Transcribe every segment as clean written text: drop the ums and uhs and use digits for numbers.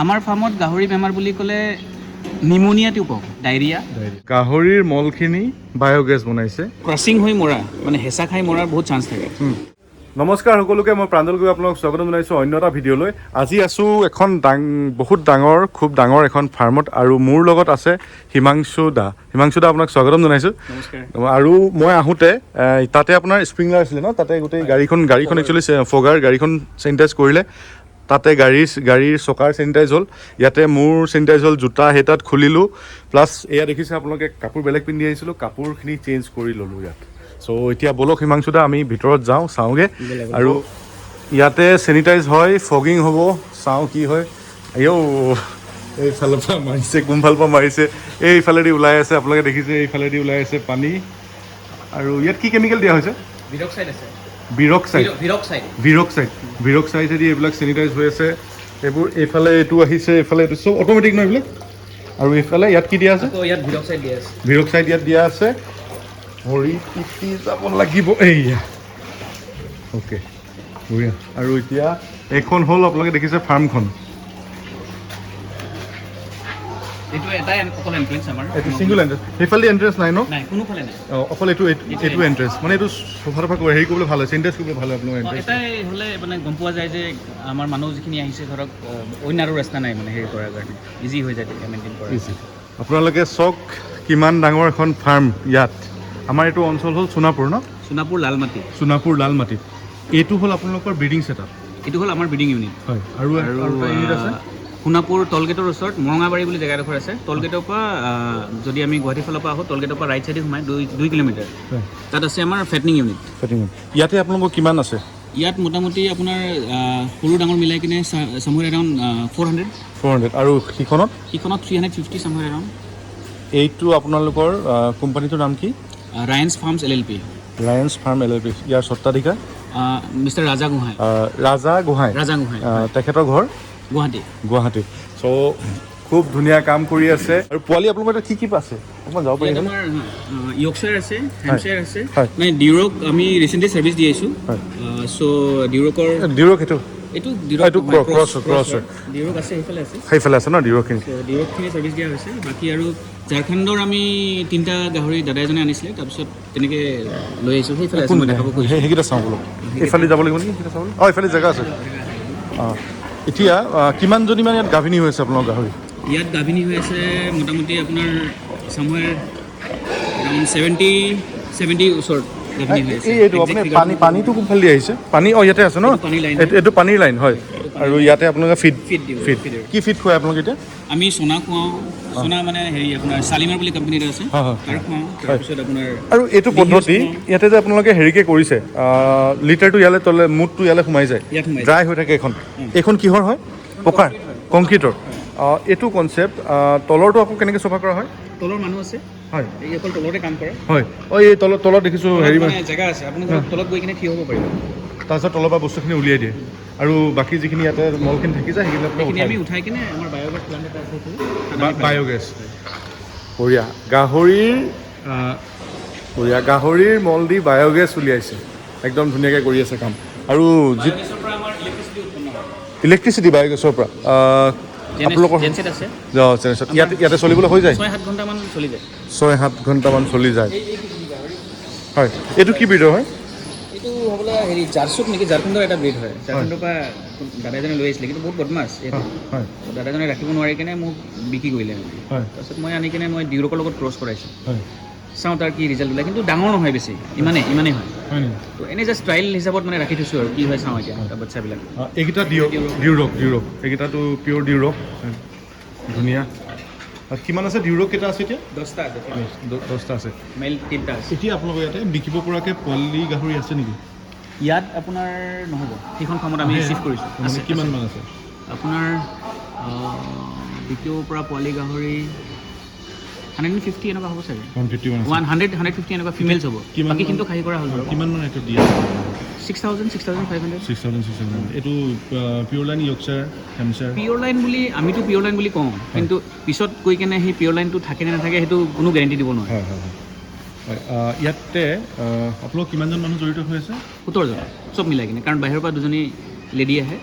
আমাৰ ফাৰ্মত গাহৰি বেমাৰ বুলি ক'লে নিমনিয়াটো পাওঁ, ডায়েৰিয়া। গাহৰিৰ মলখিনি বায়োগেছ বনাইছে, ক্ৰাছিং হৈ মৰা, মানে হেঁচা খাই মৰাৰ বহুত চান্স থাকে। নমস্কাৰ সকলোকে, মই প্ৰাঞ্জল গগৈ আপোনালোকক স্বাগতম জনাইছোঁ অন্য এটা ভিডিঅ'লৈ। আজি আছোঁ এখন বহুত ডাঙৰ, খুব ডাঙৰ এখন ফাৰ্মত আৰু মোৰ লগত আছে হিমাংশু দা। আপোনাক স্বাগতম জনাইছোঁ। আৰু মই আহোঁতে তাতে আপোনাৰ স্প্ৰিংলাৰ আছিলে ন, তাতে গোটেই গাড়ীখন একচুৱেলি ফগাৰ গাড়ীখন চেনিটাইজ কৰিলে, তাতে গাড়ীৰ চকাৰ চেনিটাইজ হ'ল, ইয়াতে মোৰ চেনিটাইজ হ'ল, জোতা সেই তাত খুলিলোঁ, প্লাছ এয়া দেখিছে আপোনালোকে কাপোৰ বেলেগ পিন্ধি আহিছিলোঁ, কাপোৰখিনি চেঞ্জ কৰি ল'লোঁ ইয়াত। চ' এতিয়া বলক হিমাংশু দা আমি ভিতৰত যাওঁ, চাওঁগৈ। আৰু ইয়াতে চেনিটাইজ হয়, ফগিং হ'ব, চাওঁ কি হয়। এইফালৰ পৰা মাৰিছে, কোনফালৰ পৰা মাৰিছে, এইফালেদি ওলাই আছে, আপোনালোকে দেখিছে এইফালেদি ওলাই আছে পানী। আৰু ইয়াত কি কেমিকেল দিয়া হৈছে? ভিৰক্সাইডেদি এইবিলাক চেনিটাইজ হৈ আছে। এইবোৰ এইফালে এইটো আহিছে, এইফালে এইটো চব অট'মেটিক ন এইবিলাক। আৰু এইফালে ইয়াত কি দিয়া আছে? ভিৰক্সাইড ইয়াত দিয়া আছে। ভৰি পিটি যাব লাগিব, এইয়া অ'কে বঢ়িয়া। আৰু এতিয়া এইখন হ'ল আপোনালোকে দেখিছে ফাৰ্মখন। এইটো ছিংগল এণ্ট্ৰেঞ্চ, সেইফালে এণ্ট্ৰেঞ্চ নাই ন? অকল এইটো এণ্ট্ৰেঞ্চ, মানে এইটো চফা হেৰি কৰিবলৈ ভাল হয়, চেনিটাইজ কৰিবলৈ ভাল হয়। আপোনালোকৰ এটাই হ'লে মানে গম পোৱা যায় যে আমাৰ মানুহ যিখিনি আহিছে ধৰক অন্য আৰু ৰাস্তা নাই মানে হেৰি কৰাৰ কাৰণে, ইজি হৈ যায় তেতিয়া মেইনটেইন কৰা। আপোনালোকে চাওক কিমান ডাঙৰ এখন ফাৰ্ম ইয়াত। আমাৰ এইটো অঞ্চল হ'ল সোণাপুৰ ন? সোণাপুৰ লালমাটি। এইটো হ'ল আপোনালোকৰ ব্ৰিডিং ছেটআপ? এইটো হ'ল আমাৰ ব্ৰিডিং ইউনিট। হয়। আৰু ইউনিট আছে সোণাপুৰ টলগেটৰ ওচৰত মৰঙাবাৰী বুলি জেগা এডোখৰ আছে। টলগেটৰ পৰা যদি আমি গুৱাহাটীৰ ফালৰ পৰা আহোঁ, টলগেটৰ পৰা ৰাইট চাইডে সোমাই 2 কিলোমিটাৰ, তাত আছে আমাৰ ফেটনিং ইউনিট। ইয়াতে আপোনালোকৰ কিমান আছে? ইয়াত মোটামুটি আপোনাৰ সৰু ডাঙৰ মিলাই কিনে চামৱেৰ এৰাউণ্ড 400। আৰু সিখনত 350 চামৱেৰ এৰাউণ্ড। এইটো আপোনালোকৰ কোম্পানীটোৰ নাম কি? ৰায়েন্স ফাৰ্মছ LLP। ইয়াৰ স্বত্বাধিকাৰ মিষ্টাৰ ৰাজা গোহাঁই। তেখেতৰ ঘৰ গুৱাহাটী। চ' খুব ধুনীয়া কাম কৰি আছে। আৰু পোৱালি আপোনালোকৰ কি কি আছে? অকণমান যাব পাৰিব? আমাৰ ইয়ৰ্কশ্বায়াৰ আছে, হেম্পশ্বায়াৰ আছে, মানে ডিউৰক আমি ৰিচেণ্টলি ছাৰ্ভিচ দি আহিছোঁ। চ' এইটো ডিউৰক আছে, সেইফালে আছে ন ডিউৰকখিনি ছাৰ্ভিচ দিয়া হৈছে। বাকী আৰু ঝাৰখণ্ডৰ আমি 3টা গাহৰি দাদা এজনে আনিছিলে, তাৰপিছত তেনেকৈ লৈ আহিছোঁ। সেইফালে সেইকেইটা চাওঁ বোলো, এইফালে যাব লাগিব নেকি? এইফালে জেগা আছে। এতিয়া কিমানজনী মানে ইয়াত গাভিনী হৈ আছে আপোনালোকৰ গাহৰি? ইয়াত গাভিনী হৈ আছে মোটামুটি আপোনাৰ চামৱেৰ এৰাউণ্ড 70 ওচৰত গাভিনী হৈ আছে। এইটো আপুনি পানীটো কোনফালে দি আহিছে? পানী ইয়াতে আছে ন? এইটো পানীৰ লাইন হয়। আৰু ইয়াতে আপোনালোকে ফিড কি ফিড খুৱাই আপোনালোকে এতিয়া? আমি চনা খুৱাওঁ, চনা মানে হেৰি আপোনাৰ শালিমাৰ বুলি কোম্পানী এটা আছে, তাৰ খুৱাওঁ। তাৰপিছত আপোনাৰ আৰু এইটো পদ্ধতি ইয়াতে যে আপোনালোকে হেৰিকে কৰিছে, লিটাৰটো ইয়ালৈ তলে, মুঠটো ইয়ালৈ সোমাই যায়, ড্ৰাই হৈ থাকে। এইখন কিহৰ হয়? পকাৰ কংক্ৰিটৰ। এইটো কনচেপ্ট তলৰটো আকৌ কেনেকৈ চফা কৰা হয়? তলৰ মানুহ আছে, হয়, এই অকল তলতে কাম কৰে। হয়, এই তলত দেখিছোঁ হেৰি মানে জেগা আছে, আপুনি তলত গৈ কিনে থিয় হ'ব পাৰিব। তাৰপিছত তলৰ পৰা বস্তুখিনি উলিয়াই দিয়ে, আৰু বাকী যিখিনি ইয়াতে মলখিনি থাকি যায় সেইখিনি আমি উঠাই কিনে আমাৰ বায়'গেছ প্লাণ্ট এটা আছে, বায়'গেছ। বঢ়িয়া। গাহৰিৰ মল দি বায়'গেছ উলিয়াইছে, একদম ধুনীয়াকৈ কৰি আছে কাম। আৰু ইলেক্ট্ৰিচিটি বায়'গেছৰ পৰা আপোনালোকৰ ইয়াতে চলিবলৈ হৈ যায়? 6-7 ঘণ্টামান চলি যায়। 6-7 ঘণ্টামান চলি যায়। হয়। এইটো কি ব্ৰিডৰ হয়? এইটো হ'বলৈ হেৰি জাৰ্চুক নেকি, ঝাৰখণ্ডৰ এটা ব্ৰিড হয়। ঝাৰখণ্ডৰ পৰা দাদা এজনে লৈ আহিছিলে, কিন্তু বহুত বদমাছ। দাদাজনে ৰাখিব নোৱাৰি কিনে মোক বিক্ৰী কৰিলে। তাৰপিছত মই আনি কিনে মই ডিউৰকৰ লগত ক্ৰছ কৰাইছোঁ, চাওঁ তাৰ কি ৰিজাল্ট ওলায়। কিন্তু ডাঙৰ নহয় বেছি, ইমানেই হয়। তো এনেই জাষ্ট ট্ৰায়েল হিচাপত মানে ৰাখি থৈছোঁ আৰু কি হয় চাওঁ এতিয়া বাচ্চাবিলাক। এইকেইটা ডিউৰক, এইকেইটাটো পিয়'ৰ ডিউৰক, ধুনীয়া। কিমান আছে ডিউৰক? কেইটা আছে এতিয়া? 10টা আছে। মেল 3টা আছে। এতিয়া আপোনালোকৰ ইয়াতে বিকিব পৰাকৈ পোৱালি গাহৰি আছে নেকি? ইয়াত আপোনাৰ নহ'ব, সেইখন ফাৰ্মত আমি ৰিচিভ কৰিছোঁ। কিমান মান আছে আপোনাৰ বিকিব পৰা পোৱালি গাহৰি? 150 এনেকুৱা হ'ব চাগে। 150 এনেকুৱা ফিমেলছ হ'ব, বাকীখিনিতো খাহী কৰা হ'ল। কিমান মান এইটো দিয়ে? 6,500। এইটো পিয়'ৰ লাইন ইয়ৰ্কশ্বায়াৰ, হেম্পশ্বায়াৰ? পিয়'ৰ লাইন বুলি আমিতো পিয়'ৰ লাইন বুলি কওঁ, কিন্তু পিছত গৈ কেনে সেই পিয়'ৰ লাইনটো থাকে নে নাথাকে সেইটো কোনো গেৰেণ্টি দিব নোৱাৰে। ইয়াতে আপোনালোক কিমানজন মানুহ জড়িত হৈ আছে? 17জন, চব মিলাই কিনে, কাৰণ বাহিৰৰ পৰা 2জনী লেডি আহে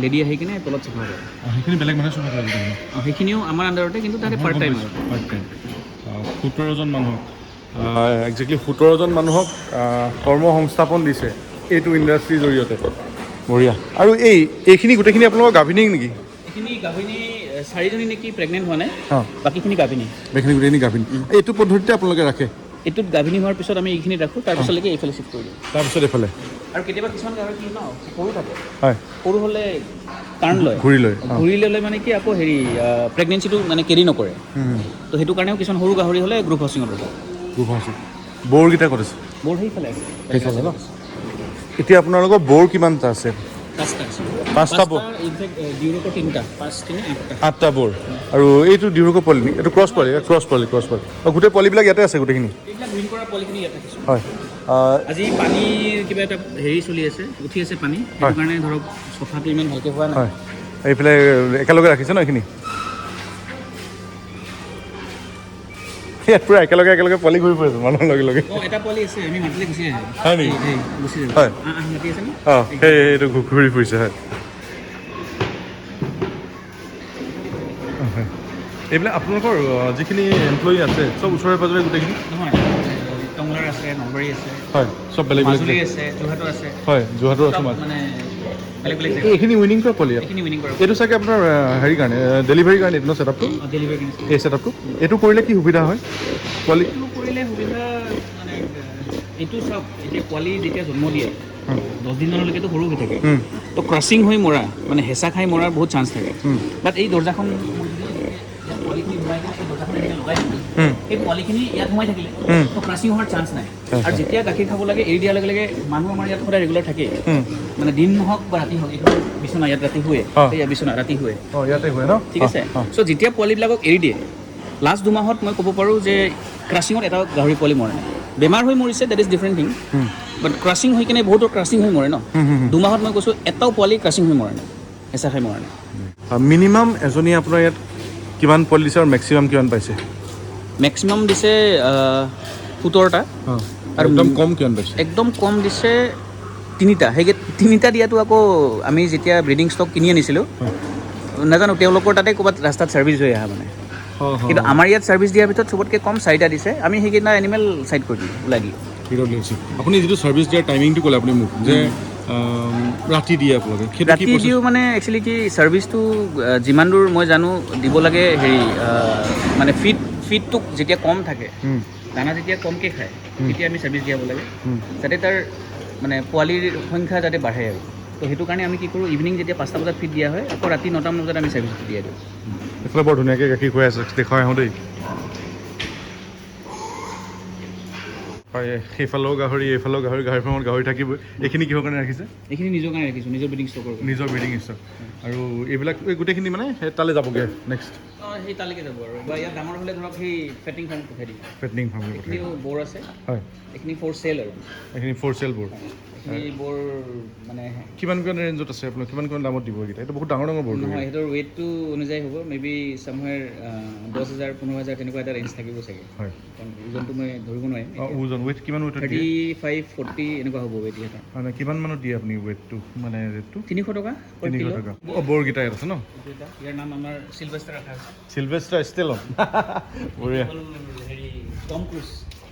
লেডি আহি কিনে তলত চাফা কৰে সেইখিনি বেলেগ মানুহে চাফা কৰে সেইখিনিও আমাৰ আণ্ডাৰতে কিন্তু তাতে পাৰ্ট টাইম আৰু 17জন মানুহক একজেক্টলি 17জন মানুহক কৰ্মসংস্থাপন দিছে এইটো ইণ্ডাষ্ট্ৰিৰ জৰিয়তে বঢ়িয়া আৰু এইখিনি গোটেইখিনি আপোনালোকৰ গাভিনী নেকি এইখিনি গাভিনী 4জনী নেকি প্ৰেগনেণ্ট হোৱা নাই বাকীখিনি গাভিনী গোটেইখিনি গাভিনী এইটো পদ্ধতিতে আপোনালোকে ৰাখে এইটোত গাভিনী হোৱাৰ পিছত আমি এইখিনি ৰাখোঁ তাৰপিছলৈকে এইফালে চিফ্ট কৰি দিওঁ তাৰপিছত এইফালে আৰু কেতিয়াবা কিছুমান গাহৰি কি ন সৰু থাকে হয় সৰু হ'লে টাৰ্ণ লয় ঘূৰি ল'লে মানে কি আকৌ হেৰি প্ৰেগনেঞ্চিটো মানে কেৰি নকৰে তো সেইটো কাৰণেও কিছুমান সৰু গাহৰি হ'লে গ্ৰুপ হাউচিঙত ৰখে বৰকেইটা ক'ত আছে বৰ সেইফালে আছে ন এতিয়া আপোনালোকৰ বৰ কিমানটা আছে 5টা বৰ ইনফেক্ট ডিউৰোকৰ 8টা বৰ আৰু এইটো ডিউৰোকৰ পলি এইটো ক্ৰছ পলি গোটেই পলিবিলাক ইয়াতে আছে গোটেইখিনি এইবিলাক গ্ৰীণ কৰা পলিখিনি ইয়াত ৰাখিছোঁ হয় আজি পানীৰ কিবা এটা হেৰি চলি আছে উঠি আছে পানী সেইটো কাৰণে ধৰক চফাটো ইমান ভালকৈ হোৱা নাই হয় এইফালে একেলগে ৰাখিছে ন এইখিনি ইয়াত পূৰা একেলগে পলি ঘূৰি ফুৰিছে মানুহৰ লগে এটা পলি আছে আমি মাতিলে গুচি আহে হয় নেকি গুচি যাব হয় মাতি আছে নে সেইটো ঘূৰি ফুৰিছে হয় এইবিলাক আপোনালোকৰ যিখিনি এমপ্লয়ি আছে চব ওচৰে পাজৰে গোটেইখিনি নহয় টংলাৰ আছে নলবাৰী আছে হয় চব বেলেগ মাজুলী আছে যোৰহাটৰ আছে হয় যোৰহাটৰ আছে মানে বেলেগ এইখিনি উইনিং কৰা পলি এইখিনি উইনিং কৰা এইটো চাগে আপোনাৰ হেৰি কাৰণে ডেলিভাৰীৰ কাৰণে এইটো ছেটআপটো ডেলিভাৰী এই ছেটআপটো এইটো কৰিলে কি সুবিধা হয় পলি কৰিলে সুবিধা মানে এইটো চাওক এতিয়া পোৱালি যেতিয়া জন্ম দিয়ে 10 দিনলৈকেতো সৰু হৈ থাকে তো ক্ৰাছিং হৈ মৰা মানে হেঁচা খাই মৰাৰ বহুত চান্স থাকে বাট এই দৰ্জাখন এই পোৱালিখিনি ইয়াত সোমাই থাকিলে তো ক্ৰাছিং হোৱাৰ চান্স নাই আৰু যেতিয়া গাখীৰ খাব লাগে এৰি দিয়াৰ লগে লগে মানুহ আমাৰ ইয়াত সদায় ৰেগুলাৰ থাকে মানে দিন হওক বা ৰাতি হওক এইটো বিচনা ইয়াত ৰাতি শুৱে বিচনা ৰাতি শুৱে ইয়াতে শুৱে ন ঠিক আছে চ' যেতিয়া পোৱালিবিলাকক এৰি দিয়ে লাষ্ট 2 মাহত মই ক'ব পাৰোঁ যে ক্ৰাছিঙত এটা গাহৰি পোৱালি মৰে নাই বেমাৰ হৈ মৰিছে দেট ইজ ডিফাৰেণ্ট থিং বাট ক্ৰাছিং হৈ কিনে বহুতো ক্ৰাছিং হৈ মৰে ন 2 মাহত মই কৈছোঁ এটাও পোৱালি ক্ৰাছিং হৈ মৰে নাই হেঁচা খাই মৰা নাই মিনিমাম এজনী আপোনাৰ ইয়াত কিমান পোৱালি দিছে আৰু মেক্সিমাম কিমান পাইছে মেক্সিমাম দিছে 17টা আৰু একদম কম কিমান পাইছে একদম কম দিছে 3টা সেই 3টা দিয়াটো আকৌ আমি যেতিয়া ব্ৰিডিং ষ্টক কিনি আনিছিলোঁ নাজানো তেওঁলোকৰ তাতে ক'ৰবাত ৰাস্তাত ছাৰ্ভিচ হৈ আহা মানে কিন্তু আমাৰ ইয়াত ছাৰ্ভিচ দিয়াৰ ভিতৰত চবতকৈ কম 4টা দিছে আমি সেইকেইটা এনিমেল চাইড কৰি দিলোঁ ওলাই দিলোঁ আপুনি যিটো ছাৰ্ভিচ দিয়াৰ টাইমিংটো ক'লে আপুনি মোক যে ৰাতি দিয়ে আপোনালোকে ৰাতি দিওঁ মানে একচুৱেলি কি ছাৰ্ভিচটো যিমান দূৰ মই জানো দিব লাগে হেৰি মানে ফিডটো যেতিয়া কম থাকে দানা যেতিয়া কমকৈ খায় তেতিয়া আমি ছাৰ্ভিচ দিয়াব লাগে যাতে তাৰ মানে পোৱালিৰ সংখ্যা যাতে বাঢ়ে আৰু তো সেইটো কাৰণে আমি কি কৰোঁ ইভিনিং যেতিয়া 5টা বজাত ফিড দিয়া হয় আকৌ ৰাতি 9টা বজাত আমি ছাৰ্ভিচটো দিয়া দিওঁ এইফালে বৰ ধুনীয়াকৈ গাখীৰ খুৱাই আছে দেখুৱাই আহোঁ দেই হয় সেইফালেও গাহৰি এইফালেও গাহৰি ফাৰ্মত গাহৰি থাকিবই এইখিনি কিহৰ কাৰণে ৰাখিছে এইখিনি নিজৰ কাৰণে ৰাখিছোঁ নিজৰ ব্ৰিডিং ষ্টকৰ নিজৰ ব্ৰিডিং ষ্টক আৰু এইবিলাক গোটেইখিনি মানে সেই তালৈ যাবগৈ নেক্সট সেই তালৈকে যাব আৰু বা ইয়াত ডাঙৰ হ'লে ধৰক সেই ফেটিং ফাৰ্ম পঠাই দিম ফেটিং ফাৰ্ম এইখিনিও বৰ আছে হয় এইখিনি ফৰ চেল আৰু এইখিনি ফৰ চেল বোৰ এইখিনি বৰ মানে কিমান ৰেঞ্জত আছে আপোনাৰ কিমান দামত দিব এইকেইটা এইটো বহুত ডাঙৰ বৰ নহয় সিহঁতৰ ৱেইটটো অনুযায়ী হ'ব মেবি চামৱেৰ 10,000 15,000 তেনেকুৱা এটা ৰেঞ্জ থাকিব চাগে হয় কাৰণ ওজনটো মই ধৰিব নোৱাৰিম ওজন ৱেইট কিমান ৱেইট 35 40 এনেকুৱা হ'ব ৱেইট সিহঁতৰ মানে কিমান মানত দিয়ে আপুনি ৱেইটটো মানে ৰেটটো 300 টকা 300 টকা বৰকেইটা ইয়াত আছে ন ইয়াৰ নাম আমাৰ চিলভেষ্টাৰ ৰাখা আছে চিলভেষ্টাৰ ষ্টেলন বঢ়িয়া হেৰি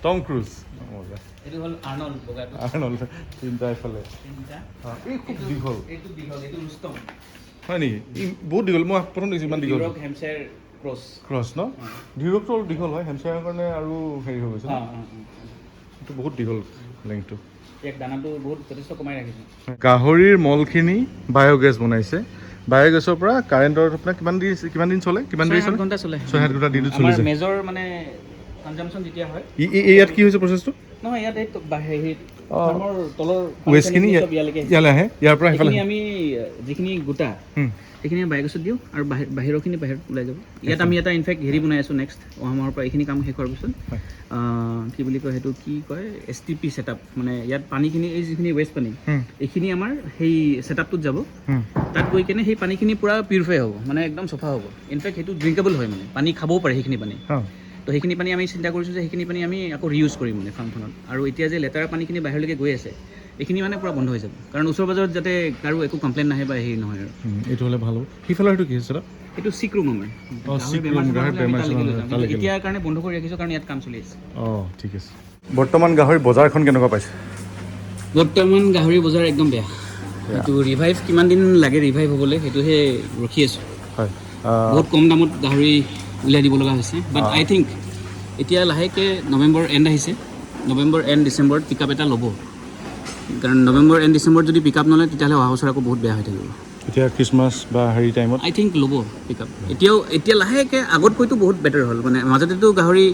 টম ক্ৰুজ মজা এইটো হ'ল আৰ্নল্ড বগাটো আৰ্নল্ড তিনিটা এইফালে এই খুব দীঘল এইটো ৰুস্তম হয় নেকি বহুত দীঘল মই প্ৰথম দেখিছোঁ ইমান দীঘল হেমশ্বায়াৰ ক্ৰছ ন ডিউৰকটো অলপ দীঘল হয় হেমশ্বায়াৰৰ কাৰণে আৰু হেৰি হৈ গৈছে এইটো বহুত দীঘল লেংথটো ইয়াক দানাটো বহুত যথেষ্ট কমাই ৰাখিছোঁ গাহৰিৰ মলখিনি বায়'গেছ বনাইছে বায়'গেছৰ পৰা কাৰেণ্টৰ আপোনাৰ কিমান দিন চলে 6-7 ঘণ্টা চলে 6-7 ঘণ্টা দিনটো চলি যায় মেজৰ মানে কনজাম্পশ্যন যেতিয়া হয় ইয়াত কি হৈছে প্ৰচেছটো নহয় ইয়াত এই ফাৰ্মৰ তলৰ ৱেষ্টখিনি ইয়ালৈ আহে ইয়াৰ পৰা সেইফালে আমি যিখিনি গোটা সেইখিনি বায়'গেছত দিওঁ আৰু বাহিৰৰখিনি বাহিৰত ওলাই যাব ইয়াত আমি এটা ইনফেক্ট হেৰি বনাই আছোঁ নেক্সট অহা মাহৰ পৰা এইখিনি কাম শেষ হোৱাৰ পিছত কি বুলি কয় সেইটো কি কয় STP ছেটআপ মানে ইয়াত পানীখিনি এই যিখিনি ৱেষ্ট পানী এইখিনি আমাৰ সেই ছেটআপটোত যাব তাত গৈ কিনে সেই পানীখিনি পূৰা পিউৰিফাই হ'ব মানে একদম চফা হ'ব ইনফেক্ট সেইটো ড্ৰিংকেবল হয় মানে পানী খাবও পাৰে সেইখিনি পানী তো সেইখিনি পানী আমি চিন্তা কৰিছোঁ যে সেইখিনি পানী আমি আকৌ ৰিউজ কৰিম মানে ফাৰ্মখনত আৰু এতিয়া যে লেতেৰা পানীখিনি বাহিৰলৈকে গৈ আছে এইখিনি মানে পূৰা বন্ধ হৈ যাব কাৰণ ওচৰ পাজৰত যাতে কাৰো একো কমপ্লেইন নাহে বা হেৰি নহয় আৰু এইটো হ'লে ভাল হ'ব সিফালৰ সেইটো কি হৈছে এইটো চিক ৰুম আমাৰ এতিয়া কাৰণে বন্ধ কৰি ৰাখিছোঁ কাৰণ ইয়াত কাম চলি আছে ঠিক আছে বৰ্তমান গাহৰি বজাৰখন কেনেকুৱা পাইছে বৰ্তমান গাহৰি বজাৰ একদম বেয়া এইটো ৰিভাইভ কিমান দিন লাগে ৰিভাইভ হ'বলৈ সেইটোহে ৰখি আছোঁ হয় বহুত কম দামত গাহৰি উলিয়াই দিব লগা হৈছে বাট আই থিংক এতিয়া লাহেকৈ নৱেম্বৰ এণ্ড আহিছে নৱেম্বৰ এণ্ড ডিচেম্বৰত পিক আপ এটা ল'ব কাৰণ নৱেম্বৰ এণ্ড ডিচেম্বৰত যদি পিক আপ নলয় তেতিয়াহ'লে অহা বছৰ আকৌ বহুত বেয়া হৈ থাকিব এতিয়া খ্ৰীষ্টমাছ বা হেৰি টাইমত আই থিংক ল'ব পিক আপ এতিয়া লাহেকৈ আগতকৈতো বহুত বেটাৰ হ'ল মানে মাজতেতো গাহৰি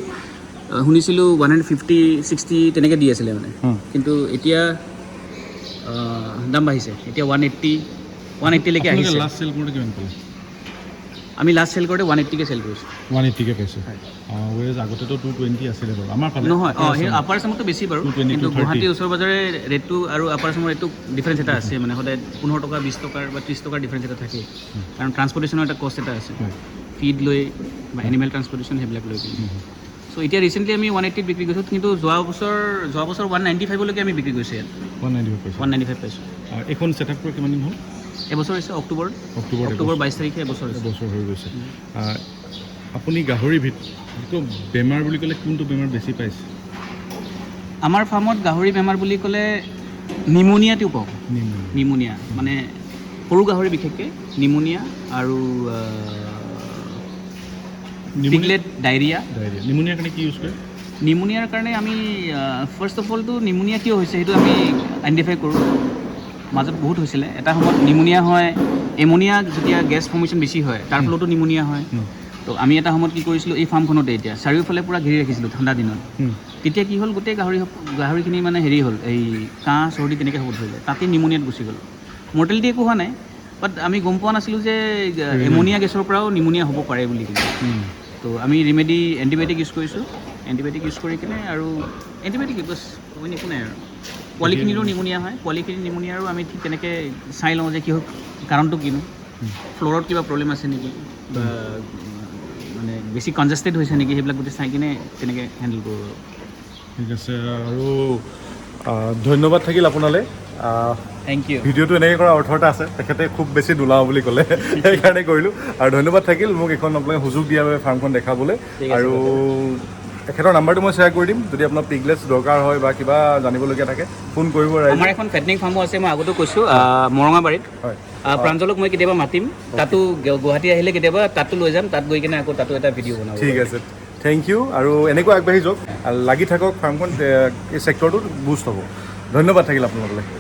শুনিছিলোঁ 150-60 তেনেকৈ দি আছিলে মানে কিন্তু এতিয়া দাম বাঢ়িছে এতিয়া 180লৈকে আহিছে লাষ্ট চেল কৰোঁতে কিমান পালে আমি লাষ্ট চেল কৰোঁতে 180কৈ চেল কৰিছোঁ 180কৈ পাইছোঁ ৱেজ আগতেতো 220 আছিলে বাৰু আমাৰ ফালে নহয় সেই আপাৰ আছামততো বেছি বাৰু কিন্তু গুৱাহাটীৰ ওচৰ পাজৰে ৰেটটো আৰু আপাৰ আছামৰ ৰেটটো ডিফাৰেঞ্চ এটা আছে মানে সদায় 15 টকা 20 টকাৰ বা 30 টকাৰ ডিফাৰেঞ্চ এটা থাকে কাৰণ ট্ৰান্সপৰ্টেশ্যনৰ এটা কষ্ট এটা আছে ফিড লৈ বা এনিমেল ট্ৰান্সপৰ্টেশ্যন সেইবিলাক লৈ কিনে চ' এতিয়া ৰিচেণ্টলি আমি 180ত বিক্ৰী কৰিছোঁ কিন্তু যোৱা বছৰ 195লৈকে আমি বিক্ৰী কৰিছোঁ ইয়াত 195 পাইছোঁ এইখন ছেটআপ কৰি কিমান দিন হ'ল এবছৰ হৈছে অক্টোবৰ 22 তাৰিখে এবছৰ হৈ গৈছে আপুনি গাহৰি ভিতৰত বেমাৰ বুলি ক'লে কোনটো বেমাৰ বেছি পাইছে আমাৰ ফাৰ্মত গাহৰি বেমাৰ বুলি ক'লে নিমনিয়াটো পাওঁ নিমনিয়া মানে সৰু গাহৰি বিশেষকৈ নিমনিয়া আৰু পিগলেট ডায়েৰিয়া নিমনিয়াৰ কাৰণে কি ইউজ কৰে নিমনিয়াৰ কাৰণে আমি ফাৰ্ষ্ট অফ অলটো নিমনিয়া কিয় হৈছে সেইটো আমি আইডেণ্টিফাই কৰোঁ মাজত বহুত হৈছিলে এটা সময়ত নিমনিয়া হয় এমনিয়া যেতিয়া গেছ ফৰ্মেশ্যন বেছি হয় তাৰ ফলতো নিমনিয়া হয় তো আমি এটা সময়ত কি কৰিছিলোঁ এই ফাৰ্মখনতে এতিয়া চাৰিওফালে পূৰা ঘেৰি ৰাখিছিলোঁ ঠাণ্ডা দিনত তেতিয়া কি হ'ল গোটেই গাহৰিখিনি মানে হেৰি হ'ল এই কাহ চৰ্দি তেনেকৈ হ'ব ধৰিলে তাতে নিমনিয়াত গুচি গ'ল মৰ্টেলিটি একো হোৱা নাই বাট আমি গম পোৱা নাছিলোঁ যে এমনিয়া গেছৰ পৰাও নিমনিয়া হ'ব পাৰে বুলি কিনে তো আমি ৰেমেডি এণ্টিবায়'টিক ইউজ কৰিছোঁ এণ্টিবায়'টিক ইউজ কৰি কিনে আৰু এণ্টিবায়'টিক বাছ অইন একো নাই আৰু পোৱালিখিনিৰো নিমনিয়া হয় পোৱালিখিনিৰ নিমনিয়াৰো আমি ঠিক তেনেকৈ চাই লওঁ যে কি হ'ল কাৰণটো কিনো ফ্ল'ৰত কিবা প্ৰব্লেম আছে নেকি বা মানে বেছি কনজেষ্টেড হৈছে নেকি সেইবিলাক গোটেই চাই কিনে তেনেকৈ হেণ্ডেল কৰোঁ ঠিক আছে আৰু ধন্যবাদ থাকিল আপোনালৈ থেংক ইউ ভিডিঅ'টো এনেকৈ কৰা অৰ্থ এটা আছে তেখেতে খুব বেছি নোলাওঁ বুলি ক'লে সেইকাৰণে কৰিলোঁ আৰু ধন্যবাদ থাকিল মোক এইখন আপোনালোকে সুযোগ দিয়াৰ বাবে ফাৰ্মখন দেখাবলৈ আৰু তেখেতৰ নাম্বাৰটো মই শ্বেয়াৰ কৰি দিম যদি আপোনাৰ পিগলেটছ দৰকাৰ হয় বা কিবা জানিবলগীয়া থাকে ফোন কৰিব আমাৰ এখন ফেটনিং ফাৰ্মো আছে মই আগতে কৈছোঁ মৰঙাবাৰীত হয় প্ৰাঞ্জলক মই কেতিয়াবা মাতিম তাতো গুৱাহাটী আহিলে কেতিয়াবা তাতো লৈ যাম তাত গৈ কিনে আকৌ তাতো এটা ভিডিঅ' বনাম ঠিক আছে থেংক ইউ আৰু এনেকৈ আগবাঢ়ি যাওক লাগি থাকক ফাৰ্মখন এই ছেক্টৰটোত বুষ্ট হ'ব ধন্যবাদ থাকিল আপোনালোকলৈ